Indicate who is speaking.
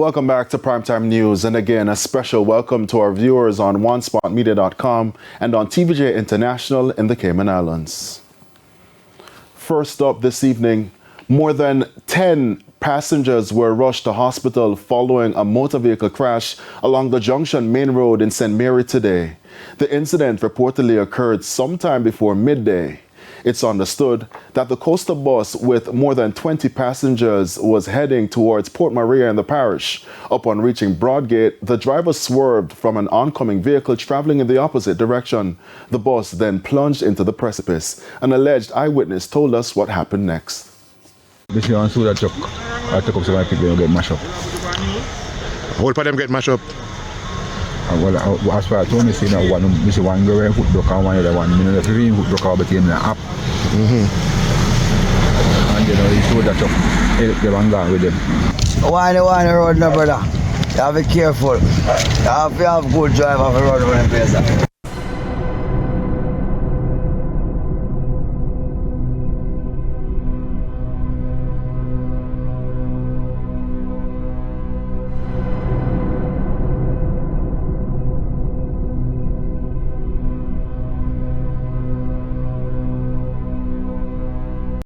Speaker 1: Welcome back to Primetime News, and again, a special welcome to our viewers on OneSpotMedia.com and on TVJ International in the Cayman Islands. First up this evening, more than 10 passengers were rushed to hospital following a motor vehicle crash along the Junction Main Road in St. Mary today. The incident reportedly occurred sometime before midday. It's understood that the coaster bus with more than 20 passengers was heading towards Port Maria in the parish. Upon reaching Broadgate, the driver swerved from an oncoming vehicle traveling in the opposite direction. The bus then plunged into the precipice. An alleged eyewitness told us what happened next.
Speaker 2: This is on soda truck. I took up some people get mashed up.
Speaker 3: What for them get mashed up?
Speaker 2: Well, as far as I see now, one girl foot broke and one other one. I know the foot broke out between the up. And you know, the soda truck help them and gone with them.
Speaker 4: Why the road, no brother? You have to be careful. You have to have good driver for road running place.